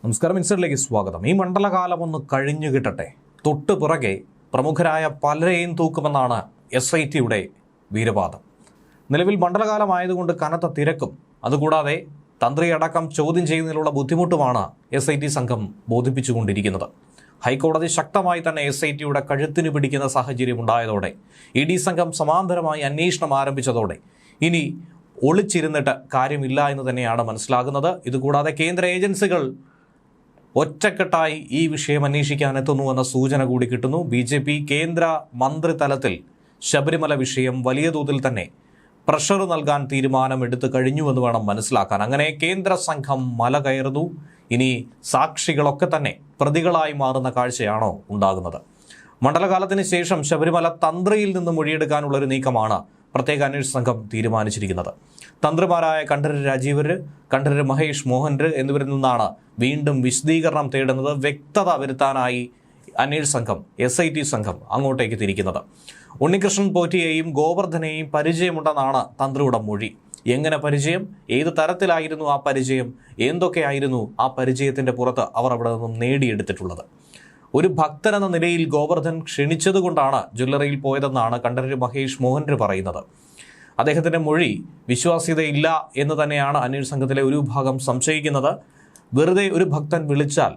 നമസ്കാരം, ഇൻസൈഡിലേക്ക് സ്വാഗതം. ഈ മണ്ഡലകാലം ഒന്ന് കഴിഞ്ഞു കിട്ടട്ടെ, തൊട്ടു പിറകെ പ്രമുഖരായ പലരെയും തൂക്കുമെന്നാണ് SITയുടെ വീരവാദം. നിലവിൽ മണ്ഡലകാലമായതുകൊണ്ട് കനത്ത തിരക്കും അതുകൂടാതെ തന്ത്രിയടക്കം ചോദ്യം ചെയ്യുന്നതിലുള്ള ബുദ്ധിമുട്ടുമാണ് SIT സംഘം ബോധിപ്പിച്ചുകൊണ്ടിരിക്കുന്നത്. ഹൈക്കോടതി ശക്തമായി തന്നെ SITയുടെ കഴുത്തിന് പിടിക്കുന്ന സാഹചര്യം ഉണ്ടായതോടെ ED സംഘം സമാന്തരമായി അന്വേഷണം ആരംഭിച്ചതോടെ ഇനി ഒളിച്ചിരുന്നിട്ട് കാര്യമില്ല എന്ന് തന്നെയാണ് മനസ്സിലാകുന്നത്. ഇതുകൂടാതെ കേന്ദ്ര ഏജൻസികൾ ഒറ്റക്കെട്ടായി ഈ വിഷയം അന്വേഷിക്കാനെത്തുന്നുവെന്ന സൂചന കൂടി കിട്ടുന്നു. BJP കേന്ദ്ര മന്ത്രിതലത്തിൽ ശബരിമല വിഷയം വലിയ തോതിൽ തന്നെ പ്രഷർ നൽകാൻ തീരുമാനമെടുത്തു കഴിഞ്ഞുവെന്ന് വേണം മനസ്സിലാക്കാൻ. അങ്ങനെ കേന്ദ്ര സംഘം മല കയറുന്നു. ഇനി സാക്ഷികളൊക്കെ തന്നെ പ്രതികളായി മാറുന്ന കാഴ്ചയാണോ ഉണ്ടാകുന്നത്? മണ്ഡലകാലത്തിന് ശേഷം ശബരിമല തന്ത്രിയിൽ നിന്ന് മൊഴിയെടുക്കാനുള്ളൊരു നീക്കമാണ് പ്രത്യേക അന്വേഷണ സംഘം തീരുമാനിച്ചിരിക്കുന്നത്. തന്ത്രിമാരായ കണ്ഠരര് രാജീവര്, കണ്ഠരര് മഹേഷ് മോഹൻര് എന്നിവരിൽ നിന്നാണ് വീണ്ടും വിശദീകരണം തേടുന്നത്. വ്യക്തത വരുത്താനായി അന്വേഷണ സംഘം, SIT സംഘം അങ്ങോട്ടേക്ക് തിരിക്കുന്നത്. ഉണ്ണികൃഷ്ണൻ പോറ്റിയെയും ഗോവർദ്ധനെയും പരിചയമുണ്ടെന്നാണ് തന്ത്രിയുടെ മൊഴി. എങ്ങനെ പരിചയം? ഏത് തരത്തിലായിരുന്നു ആ പരിചയം? എന്തൊക്കെയായിരുന്നു ആ പരിചയത്തിൻ്റെ പുറത്ത് അവർ അവിടെ നിന്നും നേടിയെടുത്തിട്ടുള്ളത്? ഒരു ഭക്തനെന്ന നിലയിൽ ഗോവർദ്ധൻ ക്ഷണിച്ചതുകൊണ്ടാണ് ജ്വല്ലറിയിൽ പോയതെന്നാണ് കണ്ഠരര് മഹേഷ് മോഹൻര് പറയുന്നത്. അദ്ദേഹത്തിൻ്റെ മൊഴി വിശ്വാസ്യതയില്ല എന്ന് തന്നെയാണ് അന്വേഷണ സംഘത്തിലെ ഒരു വിഭാഗം സംശയിക്കുന്നത്. വെറുതെ ഒരു ഭക്തൻ വിളിച്ചാൽ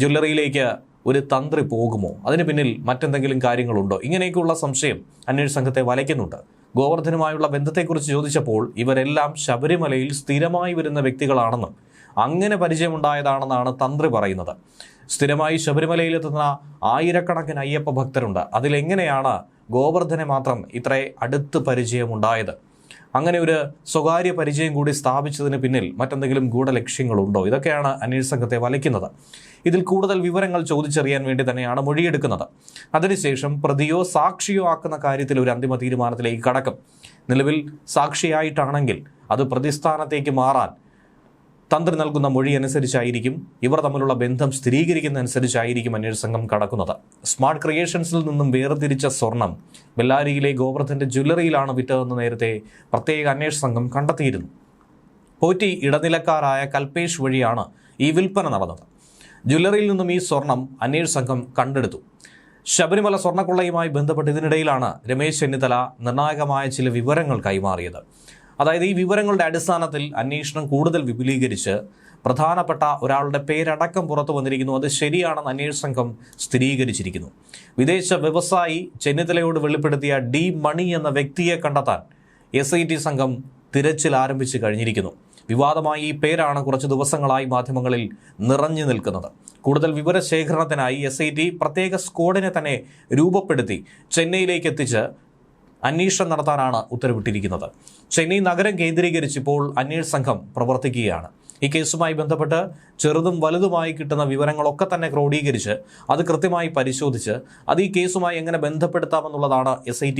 ജ്വല്ലറിയിലേക്ക് ഒരു തന്ത്രി പോകുമോ? അതിന് പിന്നിൽ മറ്റെന്തെങ്കിലും കാര്യങ്ങളുണ്ടോ? ഇങ്ങനെയൊക്കെയുള്ള സംശയം അന്വേഷണ സംഘത്തെ വലയ്ക്കുന്നുണ്ട്. ഗോവർദ്ധനുമായുള്ള ബന്ധത്തെക്കുറിച്ച് ചോദിച്ചപ്പോൾ ഇവരെല്ലാം ശബരിമലയിൽ സ്ഥിരമായി വരുന്ന വ്യക്തികളാണെന്നും അങ്ങനെ പരിചയമുണ്ടായതാണെന്നാണ് തന്ത്രി പറയുന്നത്. സ്ഥിരമായി ശബരിമലയിലെത്തുന്ന ആയിരക്കണക്കിന് അയ്യപ്പ ഭക്തരുണ്ട്. അതിലെങ്ങനെയാണ് ഗോവർദ്ധനെ മാത്രം ഇത്ര അടുത്ത് പരിചയമുണ്ടായത്? അങ്ങനെ ഒരു സ്വകാര്യ പരിചയം കൂടി സ്ഥാപിച്ചതിന് പിന്നിൽ മറ്റെന്തെങ്കിലും ഗൂഢലക്ഷ്യങ്ങളുണ്ടോ? ഇതൊക്കെയാണ് അന്വേഷണ സംഘത്തെ വലയ്ക്കുന്നത്. ഇതിൽ കൂടുതൽ വിവരങ്ങൾ ചോദിച്ചറിയാൻ വേണ്ടി തന്നെയാണ് മൊഴിയെടുക്കുന്നത്. അതിനുശേഷം പ്രതിയോ സാക്ഷിയോ ആക്കുന്ന കാര്യത്തിൽ ഒരു അന്തിമ തീരുമാനത്തിലേക്ക് കടക്കും. നിലവിൽ സാക്ഷിയായിട്ടാണെങ്കിൽ അത് പ്രതിസ്ഥാനത്തേക്ക് മാറാൻ തന്ത്രി നൽകുന്ന മൊഴി അനുസരിച്ചായിരിക്കും, ഇവർ തമ്മിലുള്ള ബന്ധം സ്ഥിരീകരിക്കുന്നതനുസരിച്ചായിരിക്കും അന്വേഷണ സംഘം കടക്കുന്നത്. സ്മാർട്ട് ക്രിയേഷൻസിൽ നിന്നും വേർതിരിച്ച സ്വർണം ബെല്ലാരിയിലെ ഗോവർദ്ധൻ്റെ ജ്വല്ലറിയിലാണ് വിറ്റതെന്ന് നേരത്തെ പ്രത്യേക അന്വേഷണ സംഘം കണ്ടെത്തിയിരുന്നു. പോറ്റി ഇടനിലക്കാരായ കൽപേഷ് വഴിയാണ് ഈ വിൽപ്പന നടന്നത്. ജ്വല്ലറിയിൽ നിന്നും ഈ സ്വർണം അന്വേഷണ സംഘം കണ്ടെടുത്തു. ശബരിമല സ്വർണ്ണക്കൊള്ളയുമായി ബന്ധപ്പെട്ട് ഇതിനിടയിലാണ് രമേശ് ചെന്നിത്തല നിർണായകമായ ചില വിവരങ്ങൾ കൈമാറിയത്. അതായത് ഈ വിവരങ്ങളുടെ അടിസ്ഥാനത്തിൽ അന്വേഷണം കൂടുതൽ വിപുലീകരിച്ച് പ്രധാനപ്പെട്ട ഒരാളുടെ പേരടക്കം പുറത്തു വന്നിരിക്കുന്നു. അത് ശരിയാണെന്ന് അന്വേഷണ സംഘം സ്ഥിരീകരിച്ചിരിക്കുന്നു. വിദേശ വ്യവസായി ചെന്നിത്തലയോട് വെളിപ്പെടുത്തിയ D മണി എന്ന വ്യക്തിയെ കണ്ടെത്താൻ SIT സംഘം തിരച്ചിൽ ആരംഭിച്ചു കഴിഞ്ഞിരിക്കുന്നു. വിവാദമായ ഈ പേരാണ് കുറച്ച് ദിവസങ്ങളായി മാധ്യമങ്ങളിൽ നിറഞ്ഞു നിൽക്കുന്നത്. കൂടുതൽ വിവരശേഖരണത്തിനായി SIT പ്രത്യേക സ്ക്വാഡിനെ തന്നെ രൂപപ്പെടുത്തി ചെന്നൈയിലേക്ക് എത്തിച്ച് അന്വേഷണം നടത്താനാണ് ഉത്തരവിട്ടിരിക്കുന്നത്. ചെന്നൈ നഗരം കേന്ദ്രീകരിച്ച് ഇപ്പോൾ അന്വേഷണ സംഘം പ്രവർത്തിക്കുകയാണ്. ഈ കേസുമായി ബന്ധപ്പെട്ട് ചെറുതും വലുതുമായി കിട്ടുന്ന വിവരങ്ങളൊക്കെ തന്നെ ക്രോഡീകരിച്ച് അത് കൃത്യമായി പരിശോധിച്ച് അത് ഈ കേസുമായി എങ്ങനെ ബന്ധപ്പെടുത്താമെന്നുള്ളതാണ് SIT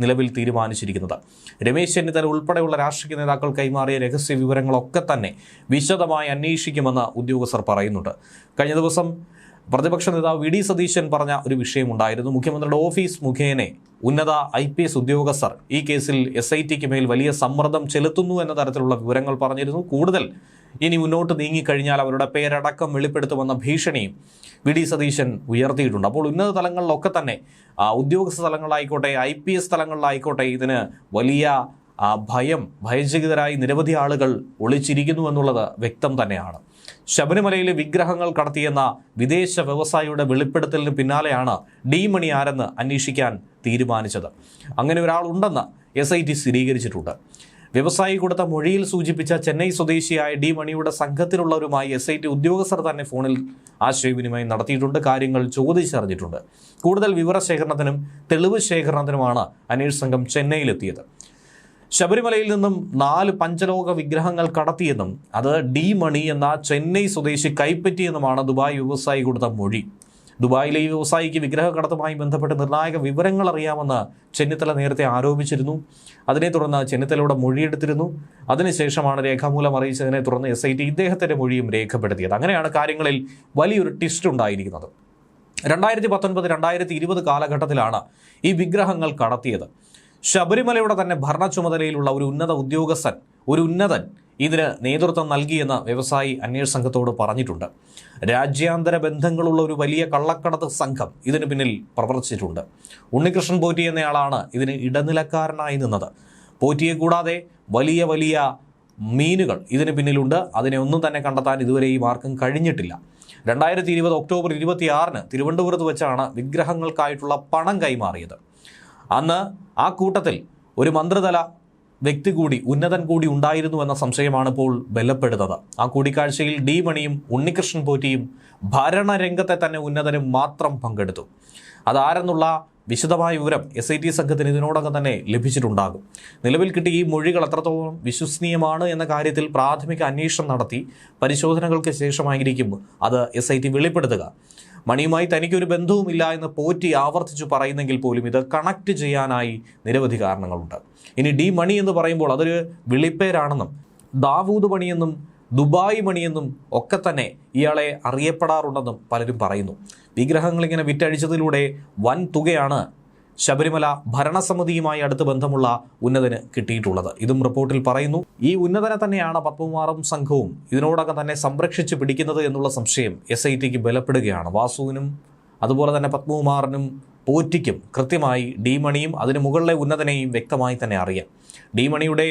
നിലവിൽ തീരുമാനിച്ചിരിക്കുന്നത്. രമേശ് ചെന്നിത്തല ഉൾപ്പെടെയുള്ള രാഷ്ട്രീയ നേതാക്കൾ കൈമാറിയ രഹസ്യ വിവരങ്ങളൊക്കെ തന്നെ വിശദമായി അന്വേഷിക്കുമെന്ന് ഉദ്യോഗസ്ഥർ പറയുന്നുണ്ട്. കഴിഞ്ഞ ദിവസം പ്രതിപക്ഷ നേതാവ് VD സതീശൻ പറഞ്ഞ ഒരു വിഷയമുണ്ടായിരുന്നു. മുഖ്യമന്ത്രിയുടെ ഓഫീസ് മുഖേന ഉന്നത IPS ഉദ്യോഗസ്ഥർ ഈ കേസിൽ SITക്ക് മേൽ വലിയ സമ്മർദ്ദം ചെലുത്തുന്നു എന്ന തരത്തിലുള്ള വിവരങ്ങൾ പറഞ്ഞിരുന്നു. കൂടുതൽ ഇനി മുന്നോട്ട് നീങ്ങിക്കഴിഞ്ഞാൽ അവരുടെ പേരടക്കം വെളിപ്പെടുത്തുമെന്ന ഭീഷണിയും VD സതീശൻ ഉയർത്തിയിട്ടുണ്ട്. അപ്പോൾ ഉന്നത തലങ്ങളിലൊക്കെ തന്നെ ഉദ്യോഗസ്ഥ തലങ്ങളിലായിക്കോട്ടെ IPS തലങ്ങളിലായിക്കോട്ടെ ഇതിന് വലിയ ഭയചകിതരായി നിരവധി ആളുകൾ ഒളിച്ചിരിക്കുന്നു എന്നുള്ളത് വ്യക്തം തന്നെയാണ്. ശബരിമലയിലെ വിഗ്രഹങ്ങൾ കടത്തിയെന്ന വിദേശ വ്യവസായിയുടെ വെളിപ്പെടുത്തലിന് പിന്നാലെയാണ് D മണി ആരെന്ന് അന്വേഷിക്കാൻ തീരുമാനിച്ചത്. അങ്ങനെ ഒരാളുണ്ടെന്ന് SIT സ്ഥിരീകരിച്ചിട്ടുണ്ട്. വ്യവസായി കൊടുത്ത മൊഴിയിൽ സൂചിപ്പിച്ച ചെന്നൈ സ്വദേശിയായ D മണിയുടെ സംഘത്തിലുള്ളവരുമായി SIT ഉദ്യോഗസ്ഥർ തന്നെ ഫോണിൽ ആശയവിനിമയം നടത്തിയിട്ടുണ്ട്. കാര്യങ്ങൾ ചോദിച്ചറിഞ്ഞിട്ടുണ്ട്. കൂടുതൽ വിവരശേഖരണത്തിനും തെളിവ് ശേഖരണത്തിനുമാണ് അന്വേഷണ സംഘം ചെന്നൈയിലെത്തിയത്. ശബരിമലയിൽ നിന്നും 4 പഞ്ചലോക വിഗ്രഹങ്ങൾ കടത്തിയെന്നും അത് D മണി എന്ന ചെന്നൈ സ്വദേശി കൈപ്പറ്റിയെന്നുമാണ് ദുബായ് വ്യവസായി കൊടുത്ത മൊഴി. ദുബായിലെ ഈ വ്യവസായിക്ക് വിഗ്രഹ കടത്തുമായി ബന്ധപ്പെട്ട് നിർണായക വിവരങ്ങൾ അറിയാമെന്ന് ചെന്നിത്തല നേരത്തെ ആരോപിച്ചിരുന്നു. അതിനെ തുടർന്ന് ചെന്നിത്തലയുടെ മൊഴിയെടുത്തിരുന്നു. അതിനുശേഷമാണ് രേഖാമൂലം അറിയിച്ചതിനെ തുടർന്ന് SIT ഇദ്ദേഹത്തിൻ്റെ മൊഴിയും രേഖപ്പെടുത്തിയത്. അങ്ങനെയാണ് കാര്യങ്ങളിൽ വലിയൊരു ട്വിസ്റ്റ് ഉണ്ടായിരിക്കുന്നത്. 2019-2020 കാലഘട്ടത്തിലാണ് ഈ വിഗ്രഹങ്ങൾ കടത്തിയത്. ശബരിമലയുടെ തന്നെ ഭരണ ചുമതലയിലുള്ള ഒരു ഉന്നത ഉദ്യോഗസ്ഥൻ, ഒരു ഉന്നതൻ ഇതിന് നേതൃത്വം നൽകിയെന്ന് വ്യവസായി അന്വേഷണ സംഘത്തോട് പറഞ്ഞിട്ടുണ്ട്. രാജ്യാന്തര ബന്ധങ്ങളുള്ള ഒരു വലിയ കള്ളക്കടത്ത് സംഘം ഇതിന് പിന്നിൽ പ്രവർത്തിച്ചിട്ടുണ്ട്. ഉണ്ണികൃഷ്ണൻ പോറ്റി എന്നയാളാണ് ഇതിന് ഇടനിലക്കാരനായി നിന്നത്. പോറ്റിയെ കൂടാതെ വലിയ വലിയ മീനുകൾ ഇതിന് പിന്നിലുണ്ട്. അതിനെ ഒന്നും തന്നെ കണ്ടെത്താൻ ഇതുവരെയും ആർക്കും കഴിഞ്ഞിട്ടില്ല. 2020 ഒക്ടോബർ 26 തിരുവനന്തപുരത്ത് വെച്ചാണ് വിഗ്രഹങ്ങൾക്കായിട്ടുള്ള പണം കൈമാറിയത്. അന്ന് ആ കൂട്ടത്തിൽ ഒരു മന്ത്രിതല വ്യക്തി കൂടി, ഉന്നതൻ കൂടി ഉണ്ടായിരുന്നു എന്ന സംശയമാണ് ഇപ്പോൾ ബലപ്പെടുന്നത്. ആ കൂടിക്കാഴ്ചയിൽ ഡി മണിയും ഉണ്ണികൃഷ്ണൻ പോറ്റിയും ഭരണരംഗത്തെ തന്നെ ഉന്നതനും മാത്രം പങ്കെടുത്തു. അതാരെന്നുള്ള വിശദമായ വിവരം SIT സംഘത്തിന് ഇതിനോടകം തന്നെ ലഭിച്ചിട്ടുണ്ടാകും. നിലവിൽ കിട്ടിയ ഈ മൊഴികൾ എത്രത്തോളം വിശ്വസനീയമാണ് എന്ന കാര്യത്തിൽ പ്രാഥമിക അന്വേഷണം നടത്തി പരിശോധനകൾക്ക് ശേഷമായിരിക്കും അത് SIT വെളിപ്പെടുത്തുക. മണിയുമായി തനിക്കൊരു ബന്ധവുമില്ല എന്ന് പോറ്റി ആവർത്തിച്ചു പറയുന്നെങ്കിൽ പോലും ഇത് കണക്ട് ചെയ്യാനായി നിരവധി കാരണങ്ങളുണ്ട്. ഇനി ഡി മണി എന്ന് പറയുമ്പോൾ അതൊരു വിളിപ്പേരാണെന്നും ദാവൂദ് മണിയെന്നും ദുബായ് മണിയെന്നും ഒക്കെ തന്നെ ഇയാളെ അറിയപ്പെടാറുണ്ടെന്നും പലരും പറയുന്നു. വിഗ്രഹങ്ങളിങ്ങനെ വിറ്റഴിച്ചതിലൂടെ വൻ തുകയാണ് ശബരിമല ഭരണസമിതിയുമായി അടുത്ത് ബന്ധമുള്ള ഉന്നതന് കിട്ടിയിട്ടുള്ളത്. ഇതും റിപ്പോർട്ടിൽ പറയുന്നു. ഈ ഉന്നതനെ തന്നെയാണ് പത്മകുമാറും സംഘവും ഇതിനോടകം തന്നെ സംരക്ഷിച്ച് പിടിക്കുന്നത് എന്നുള്ള സംശയം SITക്ക് ബലപ്പെടുകയാണ്. വാസുവിനും അതുപോലെ തന്നെ പത്മകുമാറിനും പോറ്റിക്കും കൃത്യമായി ഡി മണിയും അതിന് മുകളിലെ ഉന്നതനെയും വ്യക്തമായി തന്നെ അറിയാം. ഡി മണിയുടെ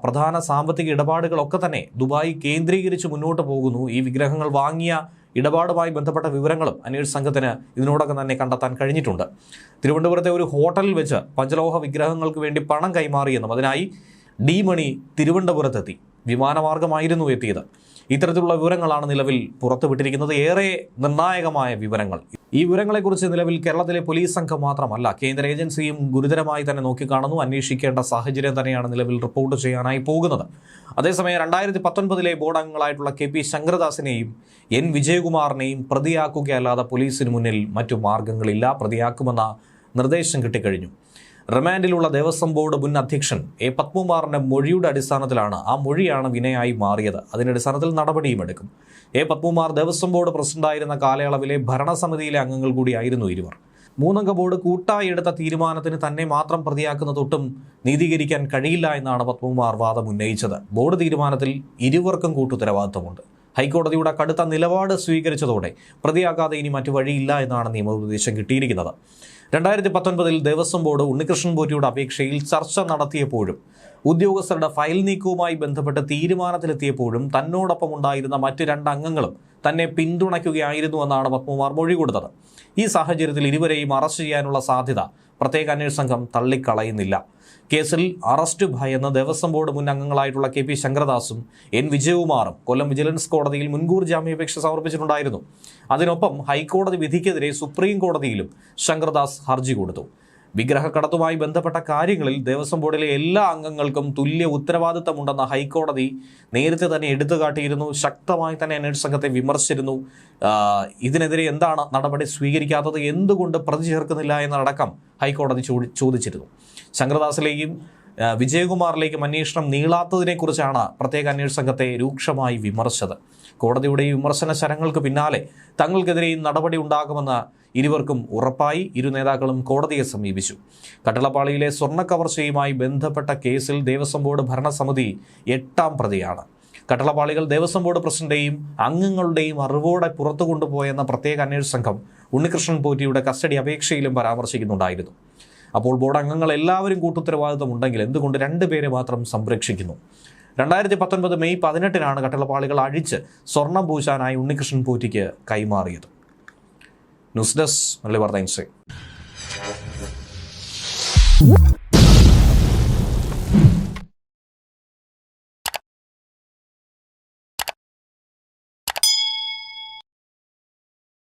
പ്രധാന സാമ്പത്തിക ഇടപാടുകളൊക്കെ തന്നെ ദുബായ് കേന്ദ്രീകരിച്ച് മുന്നോട്ട് പോകുന്നു. ഈ വിഗ്രഹങ്ങൾ വാങ്ങിയ ഇടപാടുമായി ബന്ധപ്പെട്ട വിവരങ്ങളും അന്വേഷണ സംഘത്തിന് ഇതിനോടകം തന്നെ കണ്ടെത്താൻ കഴിഞ്ഞിട്ടുണ്ട്. തിരുവനന്തപുരത്തെ ഒരു ഹോട്ടലിൽ വെച്ച് പഞ്ചലോഹ വിഗ്രഹങ്ങൾക്ക് വേണ്ടി പണം കൈമാറിയെന്നും അതിനായി ഡി മണി തിരുവനന്തപുരത്തെത്തി. വിമാനമാർഗമായിരുന്നു എത്തിയത്. ഇത്തരത്തിലുള്ള വിവരങ്ങളാണ് നിലവിൽ പുറത്തുവിട്ടിരിക്കുന്നത്. ഏറെ നിർണായകമായ വിവരങ്ങൾ. ഈ വിവരങ്ങളെക്കുറിച്ച് നിലവിൽ കേരളത്തിലെ പോലീസ് സംഘം മാത്രമല്ല, കേന്ദ്ര ഏജൻസിയും ഗുരുതരമായി തന്നെ നോക്കിക്കാണുന്നു. അന്വേഷിക്കേണ്ട സാഹചര്യം തന്നെയാണ് നിലവിൽ റിപ്പോർട്ട് ചെയ്യാനായി പോകുന്നത്. അതേസമയം 2019 ബോർഡ് അംഗങ്ങളായിട്ടുള്ള KP ശങ്കരദാസിനെയും N വിജയകുമാറിനെയും പ്രതിയാക്കുകയല്ലാതെ പോലീസിന് മുന്നിൽ മറ്റു മാർഗങ്ങളില്ല. പ്രതിയാക്കുമെന്ന നിർദ്ദേശം കിട്ടിക്കഴിഞ്ഞു. റിമാൻഡിലുള്ള ദേവസ്വം ബോർഡ് മുൻ അധ്യക്ഷൻ A പത്മകുമാറിന്റെ മൊഴിയുടെ അടിസ്ഥാനത്തിലാണ്, ആ മൊഴിയാണ് വിനയായി മാറിയത്. അതിന്റെ അടിസ്ഥാനത്തിൽ നടപടിയും എടുക്കും. A പത്മകുമാർ ദേവസ്വം ബോർഡ് പ്രസിഡന്റായിരുന്ന കാലയളവിലെ ഭരണസമിതിയിലെ അംഗങ്ങൾ കൂടിയായിരുന്നു ഇരുവർ. 3 അംഗ ബോർഡ് കൂട്ടായി എടുത്ത തീരുമാനത്തിന് തന്നെ മാത്രം പ്രതിയാക്കുന്ന തൊട്ടും നീതീകരിക്കാൻ കഴിയില്ല എന്നാണ് പത്മകുമാർ വാദം ഉന്നയിച്ചത്. ബോർഡ് തീരുമാനത്തിൽ ഇരുവർക്കും കൂട്ടുത്തരവാദിത്വമുണ്ട്. ഹൈക്കോടതിയുടെ കടുത്ത നിലപാട് സ്വീകരിച്ചതോടെ പ്രതിയാക്കാതെ ഇനി മറ്റു വഴിയില്ല എന്നാണ് നിയമോപദേശം കിട്ടിയിരിക്കുന്നത്. 2019 ദേവസ്വം ബോർഡ് ഉണ്ണികൃഷ്ണൻ പോറ്റിയുടെ അപേക്ഷയിൽ ചർച്ച നടത്തിയപ്പോഴും ഉദ്യോഗസ്ഥരുടെ ഫയൽ നീക്കവുമായി ബന്ധപ്പെട്ട് തീരുമാനത്തിലെത്തിയപ്പോഴും തന്നോടൊപ്പം ഉണ്ടായിരുന്ന മറ്റ് 2 അംഗങ്ങളും തന്നെ പിന്തുണയ്ക്കുകയായിരുന്നുവെന്നാണ് പത്മകുമാർ മൊഴി കൊടുത്തത്. ഈ സാഹചര്യത്തിൽ ഇരുവരെയും അറസ്റ്റ് ചെയ്യാനുള്ള സാധ്യത പ്രത്യേക അന്വേഷണ സംഘം തള്ളിക്കളയുന്നില്ല. കേസിൽ അറസ്റ്റ് ഭയന്ന് ദേവസ്വം ബോർഡ് മുൻ അംഗങ്ങളായിട്ടുള്ള KP ശങ്കരദാസും N വിജയകുമാറും കൊല്ലം വിജിലൻസ് കോടതിയിൽ മുൻകൂർ ജാമ്യാപേക്ഷ സമർപ്പിച്ചിട്ടുണ്ടായിരുന്നു. അതിനൊപ്പം ഹൈക്കോടതി വിധിക്കെതിരെ സുപ്രീം കോടതിയിലും ശങ്കരദാസ് ഹർജി കൊടുത്തു. വിഗ്രഹക്കടത്തുമായി ബന്ധപ്പെട്ട കാര്യങ്ങളിൽ ദേവസ്വം ബോർഡിലെ എല്ലാ അംഗങ്ങൾക്കും തുല്യ ഉത്തരവാദിത്തമുണ്ടെന്ന ഹൈക്കോടതി നേരത്തെ തന്നെ എടുത്തുകാട്ടിയിരുന്നു. ശക്തമായി തന്നെ അന്വേഷണ സംഘത്തെ വിമർശിച്ചിരുന്നു. ഇതിനെതിരെ എന്താണ് നടപടി സ്വീകരിക്കാത്തത്, എന്തുകൊണ്ട് പ്രതി ചേർക്കുന്നില്ല എന്നടക്കം ഹൈക്കോടതി ചോദിച്ചിരുന്നു. ശങ്കരദാസിലേക്കും വിജയകുമാറിലേക്കും അന്വേഷണം നീളാത്തതിനെക്കുറിച്ചാണ് പ്രത്യേക അന്വേഷണ സംഘത്തെ രൂക്ഷമായി വിമർശിച്ചത്. കോടതിയുടെ വിമർശന ശരങ്ങൾക്ക് പിന്നാലെ തങ്ങൾക്കെതിരെയും നടപടി ഉണ്ടാകുമെന്ന് ഇരുവർക്കും ഉറപ്പായി. ഇരു നേതാക്കളും കോടതിയെ സമീപിച്ചു. കട്ടളപ്പാളിയിലെ സ്വർണ്ണ കവർച്ചയുമായി ബന്ധപ്പെട്ട കേസിൽ ദേവസ്വം ബോർഡ് ഭരണസമിതി 8ാം പ്രതിയാണ്. കട്ടളപ്പാളികൾ ദേവസ്വം ബോർഡ് പ്രസിഡന്റെയും അംഗങ്ങളുടെയും അറിവോടെ പുറത്തു കൊണ്ടുപോയെന്ന പ്രത്യേക അന്വേഷണ സംഘം ഉണ്ണികൃഷ്ണൻ പോറ്റിയുടെ കസ്റ്റഡി അപേക്ഷയിലും പരാമർശിക്കുന്നുണ്ടായിരുന്നു. അപ്പോൾ ബോർഡ് അംഗങ്ങൾ എല്ലാവരും കൂട്ടുത്തരവാദിത്വം ഉണ്ടെങ്കിൽ എന്തുകൊണ്ട് 2 പേരെ മാത്രം സംരക്ഷിക്കുന്നു? 2019 മെയ് 18 കട്ടളപ്പാളികൾ അഴിച്ച് സ്വർണം പൂശാനായി ഉണ്ണികൃഷ്ണൻ പോറ്റിക്ക് കൈമാറിയത്. ന്യൂസ് ഡെസ്ക് മലയാളി വാർത്ത ഇൻസൈറ്റ്.